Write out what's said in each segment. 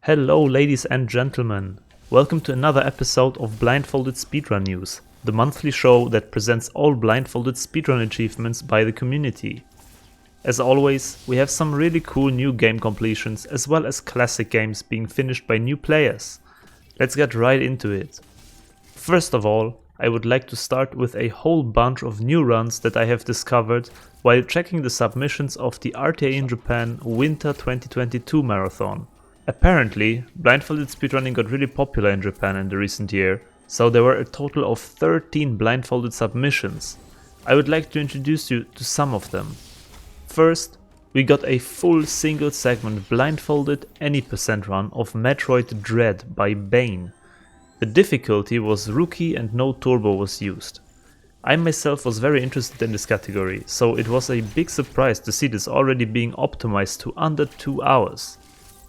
Hello ladies and gentlemen, welcome to another episode of Blindfolded Speedrun News, the monthly show that presents all blindfolded speedrun achievements by the community. As always, we have some really cool new game completions as well as classic games being finished by new players. Let's get right into it. First of all, I would like to start with a whole bunch of new runs that I have discovered while checking the submissions of the RTA in Japan Winter 2022 marathon. Apparently, blindfolded speedrunning got really popular in Japan in the recent year, so there were a total of 13 blindfolded submissions. I would like to introduce you to some of them. First, we got a full single segment blindfolded any percent run of Metroid Dread by Bane. The difficulty was rookie and no turbo was used. I myself was very interested in this category, so it was a big surprise to see this already being optimized to under 2 hours.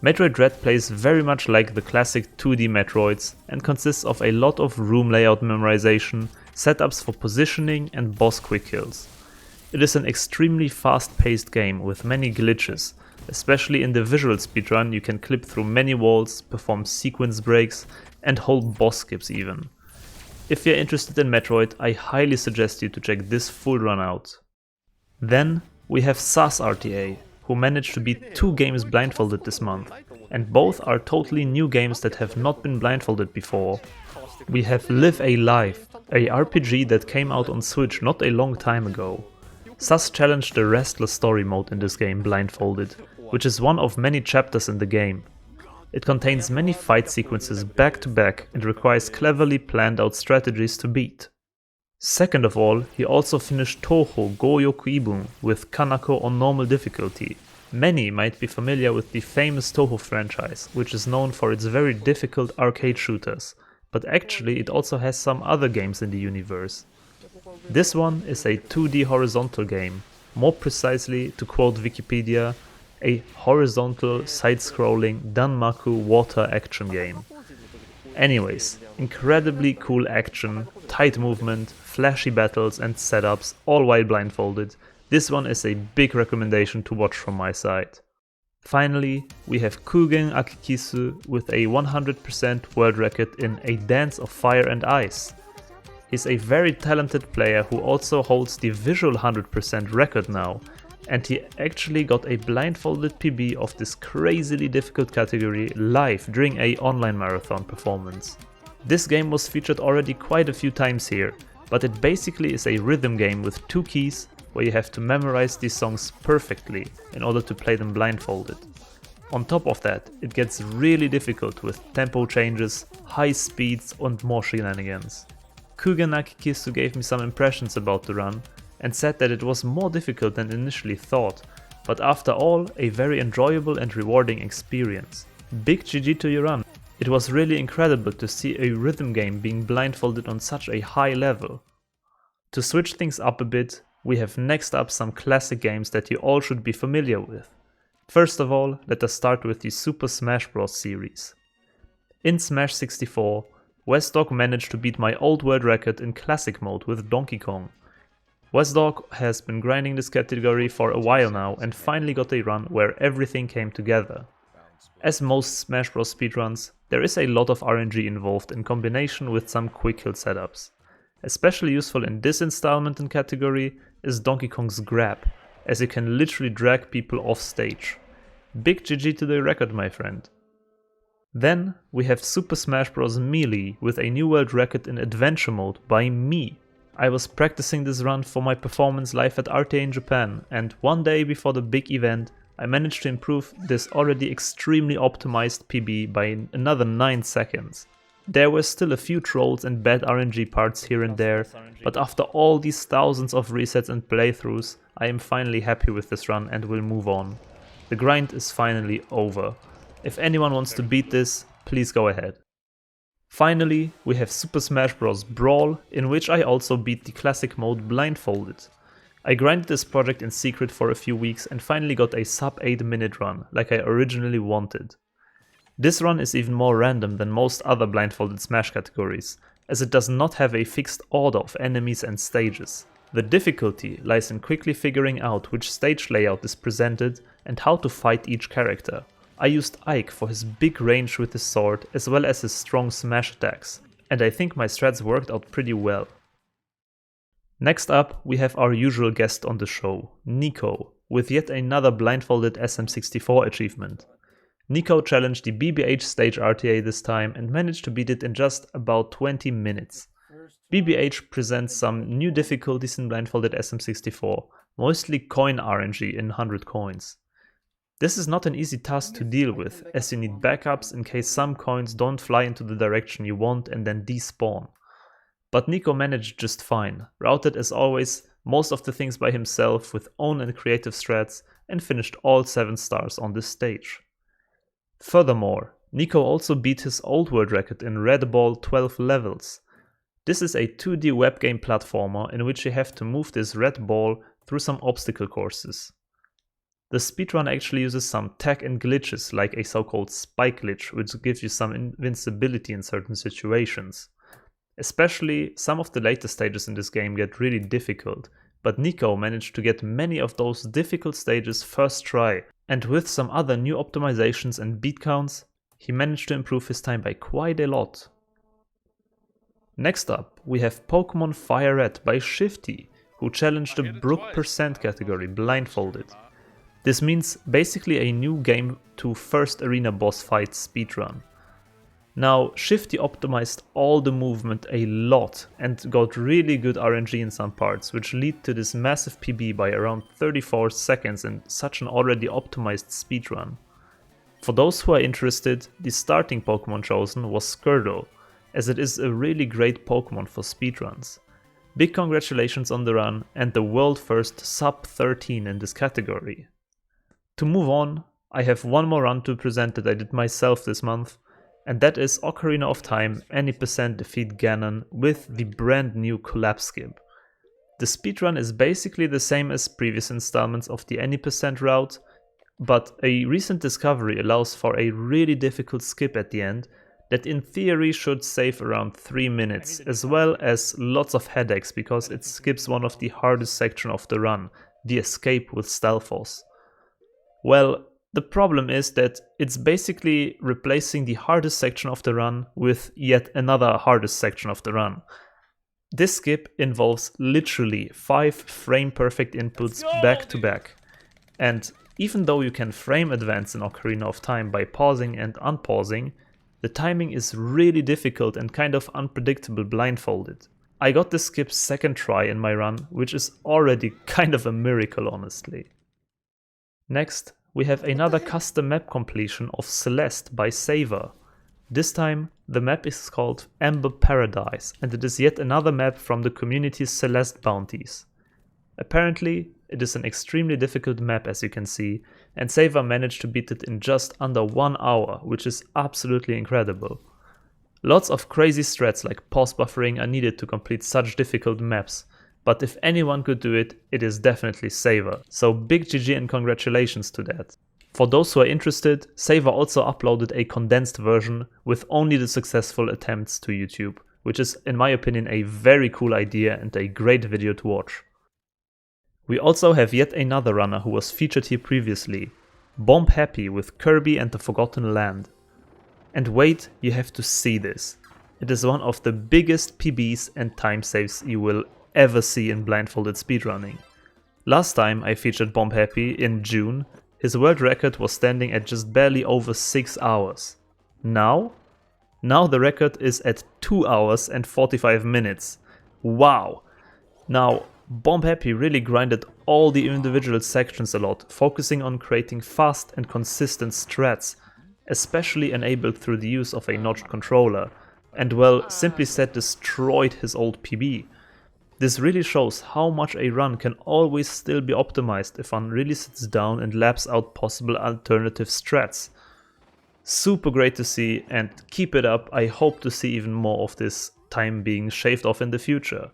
Metroid Dread plays very much like the classic 2D Metroids and consists of a lot of room layout memorization, setups for positioning and boss quick kills. It is an extremely fast-paced game with many glitches. Especially in the visual speedrun, you can clip through many walls, perform sequence breaks, and hold boss skips even. If you're interested in Metroid, I highly suggest you to check this full run out. Then we have SAS RTA, who managed to beat 2 games blindfolded this month, and both are totally new games that have not been blindfolded before. We have Live a Life, a RPG that came out on Switch not a long time ago. SAS challenged the Restless story mode in this game blindfolded, which is one of many chapters in the game. It contains many fight sequences back to back and requires cleverly planned out strategies to beat. Second of all, he also finished Toho Goyoku with Kanako on normal difficulty. Many might be familiar with the famous Toho franchise, which is known for its very difficult arcade shooters, but actually it also has some other games in the universe. This one is a 2D horizontal game, more precisely, to quote Wikipedia, a horizontal side-scrolling Danmaku water action game. Anyways, incredibly cool action, tight movement, flashy battles and setups, all while blindfolded. This one is a big recommendation to watch from my side. Finally, we have Kugen Akikisu with a 100% world record in A Dance of Fire and Ice. He's a very talented player who also holds the visual 100% record now, and he actually got a blindfolded PB of this crazily difficult category live during a online marathon performance. This game was featured already quite a few times here, but it basically is a rhythm game with 2 keys where you have to memorize these songs perfectly in order to play them blindfolded. On top of that, it gets really difficult with tempo changes, high speeds and more shenanigans. Kugen Akikisu gave me some impressions about the run and said that it was more difficult than initially thought, but after all, a very enjoyable and rewarding experience. Big GG to your run. It was really incredible to see a rhythm game being blindfolded on such a high level. To switch things up a bit, we have next up some classic games that you all should be familiar with. First of all, let us start with the Super Smash Bros. Series. In Smash 64, Westdog managed to beat my old world record in classic mode with Donkey Kong. Westdog has been grinding this category for a while now and finally got a run where everything came together. As most Smash Bros speedruns, there is a lot of RNG involved in combination with some quick kill setups. Especially useful in this installment and category is Donkey Kong's grab, as you can literally drag people off stage. Big GG to the record, my friend. Then we have Super Smash Bros. Melee with a new world record in adventure mode by me. I was practicing this run for my performance live at RTA in Japan, and one day before the big event, I managed to improve this already extremely optimized PB by another 9 seconds. There were still a few trolls and bad RNG parts here and there, but after all these thousands of resets and playthroughs, I am finally happy with this run and will move on. The grind is finally over. If anyone wants to beat this, please go ahead. Finally, we have Super Smash Bros. Brawl, in which I also beat the classic mode blindfolded. I grinded this project in secret for a few weeks and finally got a sub 8 minute run, like I originally wanted. This run is even more random than most other blindfolded Smash categories, as it does not have a fixed order of enemies and stages. The difficulty lies in quickly figuring out which stage layout is presented and how to fight each character. I used Ike for his big range with his sword as well as his strong smash attacks, and I think my strats worked out pretty well. Next up, we have our usual guest on the show, Nico, with yet another blindfolded SM64 achievement. Nico challenged the BBH stage RTA this time and managed to beat it in just about 20 minutes. BBH presents some new difficulties in blindfolded SM64, mostly coin RNG in 100 coins. This is not an easy task to deal with, as you need backups in case some coins don't fly into the direction you want and then despawn. But Nico managed just fine, routed as always most of the things by himself with own and creative strats, and finished all 7 stars on this stage. Furthermore, Nico also beat his old world record in Red Ball 12 levels. This is a 2D web game platformer in which you have to move this red ball through some obstacle courses. The speedrun actually uses some tech and glitches like a so-called spike glitch, which gives you some invincibility in certain situations. Especially some of the later stages in this game get really difficult, but Nico managed to get many of those difficult stages first try, and with some other new optimizations and beat counts, he managed to improve his time by quite a lot. Next up, we have Pokemon Fire Red by Shifty, who challenged the Brook % category blindfolded. This means basically a new game to first arena boss fight speedrun. Now, Shifty optimized all the movement a lot and got really good RNG in some parts, which lead to this massive PB by around 34 seconds in such an already optimized speedrun. For those who are interested, the starting Pokemon chosen was Squirtle, as it is a really great Pokemon for speedruns. Big congratulations on the run and the world first sub 13 in this category. To move on, I have one more run to present that I did myself this month, and that is Ocarina of Time any % defeat Ganon with the brand new collapse skip. The speedrun is basically the same as previous installments of the any % route, but a recent discovery allows for a really difficult skip at the end that in theory should save around 3 minutes, as well as lots of headaches because it skips one of the hardest sections of the run, the escape with Stalfos. Well, the problem is that it's basically replacing the hardest section of the run with yet another hardest section of the run. This skip involves literally 5 frame perfect inputs back to back. And even though you can frame advance in Ocarina of Time by pausing and unpausing, the timing is really difficult and kind of unpredictable blindfolded. I got this skip second try in my run, which is already kind of a miracle honestly. Next, we have another custom map completion of Celeste by Saver. This time, the map is called Amber Paradise, and it is yet another map from the community's Celeste bounties. Apparently, it is an extremely difficult map as you can see, and Saver managed to beat it in just under 1 hour, which is absolutely incredible. Lots of crazy strats like pause buffering are needed to complete such difficult maps, but if anyone could do it, it is definitely Saver, so big GG and congratulations to that. For those who are interested, Saver also uploaded a condensed version with only the successful attempts to YouTube, which is in my opinion a very cool idea and a great video to watch. We also have yet another runner who was featured here previously, Bombhappy with Kirby and the Forgotten Land. And wait, you have to see this. It is one of the biggest PBs and time saves you will ever see in blindfolded speedrunning. Last time I featured Bombhappy in June, his world record was standing at just barely over 6 hours. Now the record is at 2 hours and 45 minutes. Wow! Now, Bombhappy really grinded all the individual sections a lot, focusing on creating fast and consistent strats, especially enabled through the use of a notched controller, and well, simply said destroyed his old PB. This really shows how much a run can always still be optimized if one really sits down and laps out possible alternative strats. Super great to see, and keep it up. I hope to see even more of this time being shaved off in the future.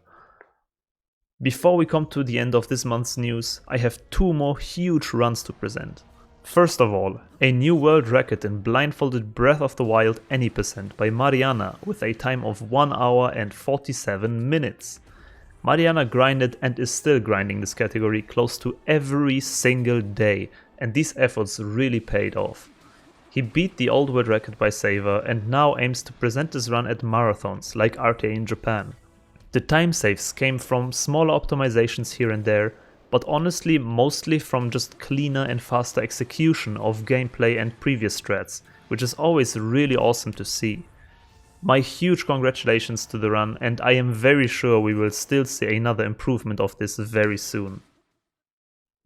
Before we come to the end of this month's news, I have 2 more huge runs to present. First of all, a new world record in blindfolded Breath of the Wild any % by Mariana with a time of 1 hour and 47 minutes. Mariana grinded and is still grinding this category close to every single day, and these efforts really paid off. He beat the old world record by Saver and now aims to present this run at marathons like RTA in Japan. The time saves came from smaller optimizations here and there, but honestly mostly from just cleaner and faster execution of gameplay and previous strats, which is always really awesome to see. My huge congratulations to the run, and I am very sure we will still see another improvement of this very soon.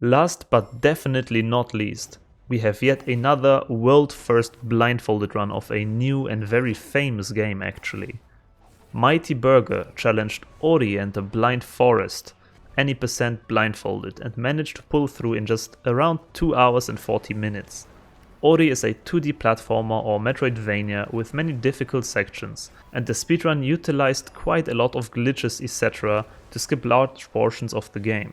Last but definitely not least, we have yet another world first blindfolded run of a new and very famous game actually. Mighty Burger challenged Ori and the Blind Forest, any percent blindfolded, and managed to pull through in just around 2 hours and 40 minutes. Ori is a 2D platformer or Metroidvania with many difficult sections, and the speedrun utilized quite a lot of glitches etc. to skip large portions of the game.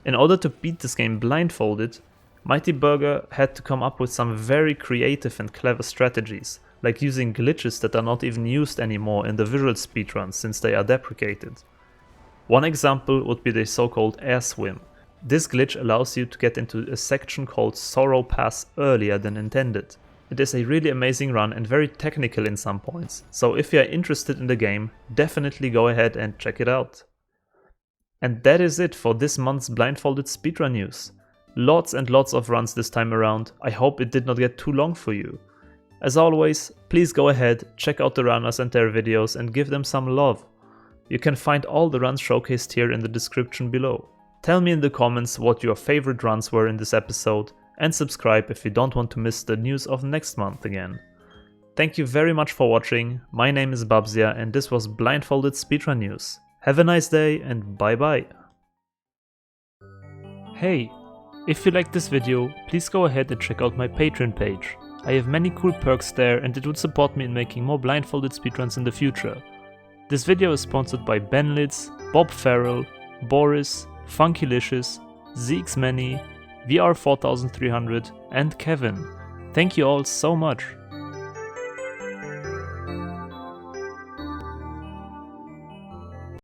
In order to beat this game blindfolded, Mighty Burger had to come up with some very creative and clever strategies, like using glitches that are not even used anymore in the visual speedruns since they are deprecated. One example would be the so-called air swim. This glitch allows you to get into a section called Sorrow Pass earlier than intended. It is a really amazing run and very technical in some points, so if you are interested in the game, definitely go ahead and check it out. And that is it for this month's Blindfolded Speedrun news. Lots and lots of runs this time around. I hope it did not get too long for you. As always, please go ahead, check out the runners and their videos and give them some love. You can find all the runs showcased here in the description below. Tell me in the comments what your favorite runs were in this episode, and subscribe if you don't want to miss the news of next month again. Thank you very much for watching. My name is Bubzia and this was Blindfolded Speedrun News. Have a nice day and bye bye. Hey, if you liked this video, please go ahead and check out my Patreon page. I have many cool perks there and it would support me in making more blindfolded speedruns in the future. This video is sponsored by Benlitz, Farrell, Boris, Funkylicious, ZXMany, VR4300 and Kevin. Thank you all so much.